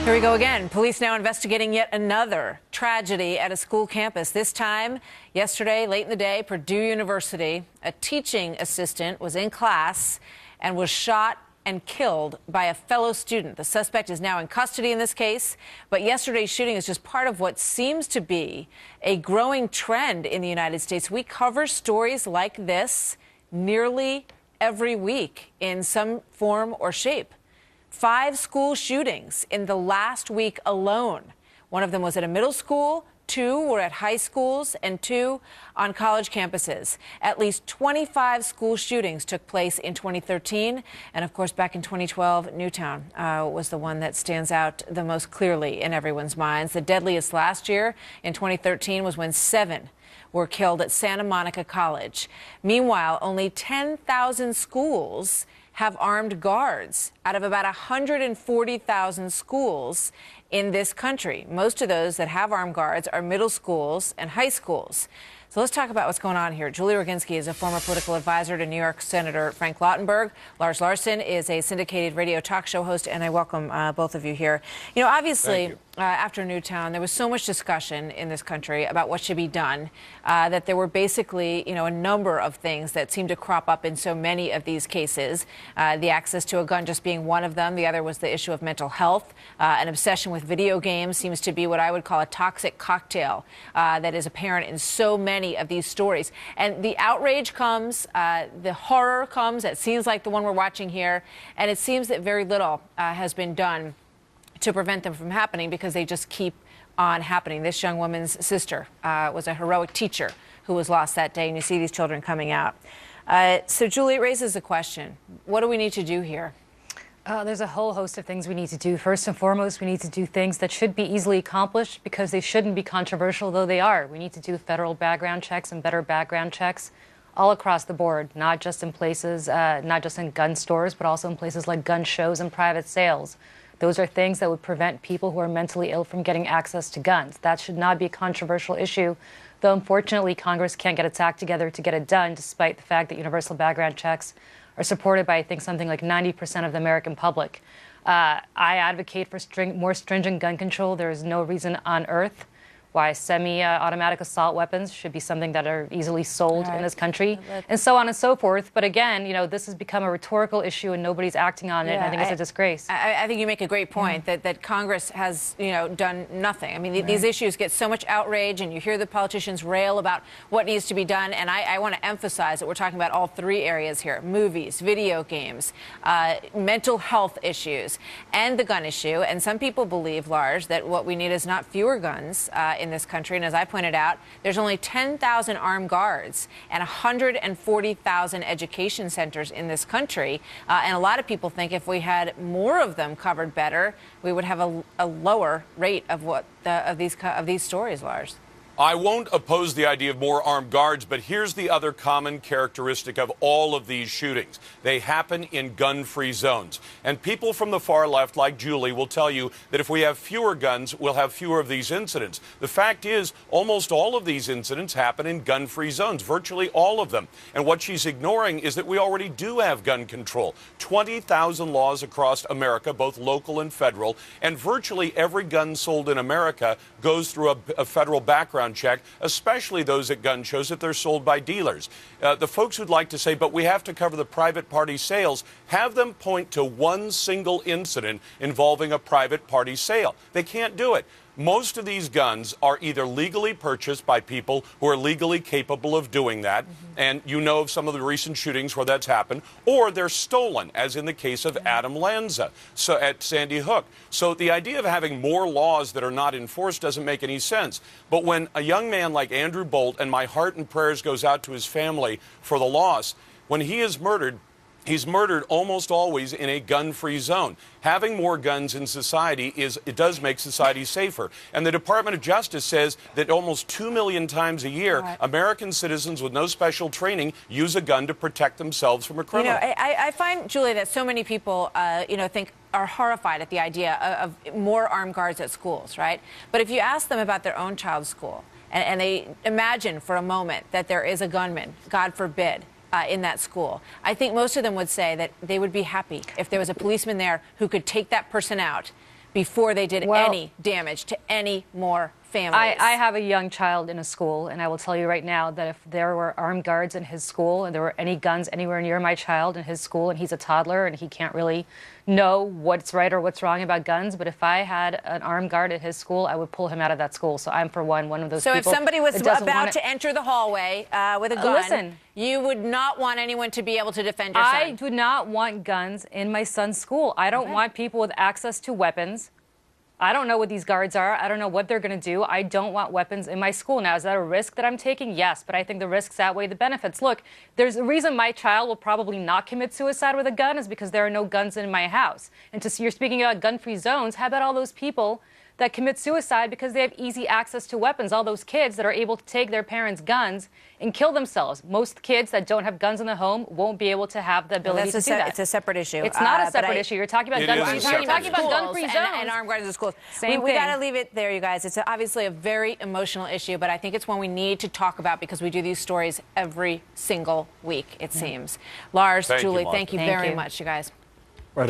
Here we go again. Police now investigating yet another tragedy at a school campus. This time, yesterday, late in the day, Purdue University, a teaching assistant was in class and was shot and killed by a fellow student. The suspect is now in custody in this case, but yesterday's shooting is just part of what seems to be a growing trend in the United States. We cover stories like this nearly every week in some form or shape. 5 school shootings in the last week alone. One of them was at a middle school, 2 were at high schools, and 2 on college campuses. At least 25 school shootings took place in 2013. And of course, back in 2012, Newtown was the one that stands out the most clearly in everyone's minds. The deadliest last year in 2013 was when 7 were killed at Santa Monica College. Meanwhile, only 10,000 schools have armed guards out of about 140,000 schools in this country. Most of those that have armed guards are middle schools and high schools. So let's talk about what's going on here. Julie Roginski is a former political advisor to New York Senator Frank Lautenberg. Lars Larson is a syndicated radio talk show host, and I welcome both of you here. You know, obviously, after Newtown, there was so much discussion in this country about what should be done, that there were basically, a number of things that seemed to crop up in so many of these cases. The access to a gun just being one of them. The other was the issue of mental health. An obsession with video games seems to be what I would call a toxic cocktail that is apparent in so many of these stories. And the outrage comes, the horror comes at scenes like the one we're watching here, and it seems that very little has been done to prevent them from happening because they just keep on happening. This young woman's sister was a heroic teacher who was lost that day, and you see these children coming out. So, Julie, it raises the question, what do we need to do here? There's a whole host of things we need to do. First and foremost, we need to do things that should be easily accomplished because they shouldn't be controversial, though they are. We need to do federal background checks and better background checks all across the board, not just in places, not just in gun stores, but also in places like gun shows and private sales. Those are things that would prevent people who are mentally ill from getting access to guns. That should not be a controversial issue, though unfortunately Congress can't get its act together to get it done, despite the fact that universal background checks are supported by, I think, something like 90% of the American public. I advocate for more stringent gun control. There is no reason on earth why semi-automatic assault weapons should be something that are easily sold in this country, and so on and so forth. But again, this has become a rhetorical issue and nobody's acting on it, and I think it's a disgrace. I think you make a great point that Congress has, done nothing. I mean, these issues get so much outrage, and you hear the politicians rail about what needs to be done, and I want to emphasize that we're talking about all 3 areas here: movies, video games, mental health issues, and the gun issue. And some people believe, Lars, that what we need is not fewer guns in this country. And as I pointed out, there's only 10,000 armed guards and 140,000 education centers in this country. And a lot of people think if we had more of them covered better, we would have a lower rate of these stories, Lars. I won't oppose the idea of more armed guards, but here's the other common characteristic of all of these shootings. They happen in gun-free zones. And people from the far left, like Julie, will tell you that if we have fewer guns, we'll have fewer of these incidents. The fact is, almost all of these incidents happen in gun-free zones, virtually all of them. And what she's ignoring is that we already do have gun control. 20,000 laws across America, both local and federal, and virtually every gun sold in America goes through a federal background check, especially those at gun shows if they're sold by dealers. The folks who'd like to say, but we have to cover the private party sales, have them point to one single incident involving a private party sale. They can't do it. Most of these guns are either legally purchased by people who are legally capable of doing that, and you know of some of the recent shootings where that's happened, or they're stolen, as in the case of Adam Lanza at Sandy Hook. So the idea of having more laws that are not enforced doesn't make any sense. But when a young man like Andrew Bolt, and my heart and prayers goes out to his family for the loss, when he is murdered, he's murdered almost always in a gun-free zone. Having more guns in society does make society safer. And the Department of Justice says that almost 2 million times a year, American citizens with no special training use a gun to protect themselves from a criminal. I find, Julie, that so many people, are horrified at the idea of more armed guards at schools, right? But if you ask them about their own child's school, and they imagine for a moment that there is a gunman, God forbid, in that school, I think most of them would say that they would be happy if there was a policeman there who could take that person out before they did any damage to any more families. I have a young child in a school, and I will tell you right now that if there were armed guards in his school and there were any guns anywhere near my child in his school, and he's a toddler and he can't really know what's right or what's wrong about guns, but if I had an armed guard at his school, I would pull him out of that school. So I'm, for one of those people. So if somebody was about to enter the hallway with a gun, listen, you would not want anyone to be able to defend your son? I do not want guns in my son's school. I don't want people with access to weapons. I don't know what these guards are. I don't know what they're going to do. I don't want weapons in my school. Now, is that a risk that I'm taking? Yes, but I think the risks outweigh the benefits. Look, there's a reason my child will probably not commit suicide with a gun is because there are no guns in my house. And you're speaking about gun-free zones. How about all those people that commit suicide because they have easy access to weapons, all those kids that are able to take their parents' guns and kill themselves? Most kids that don't have guns in the home won't be able to have the ability to do that. It's a separate issue. It's not a separate issue. You're talking about gun-free zones. You're talking about gun-free zones. And armed guards in the schools. Same we thing. got to leave it there, you guys. It's obviously a very emotional issue, but I think it's one we need to talk about because we do these stories every single week, it seems. Lars, Julie, thank you very much, you guys.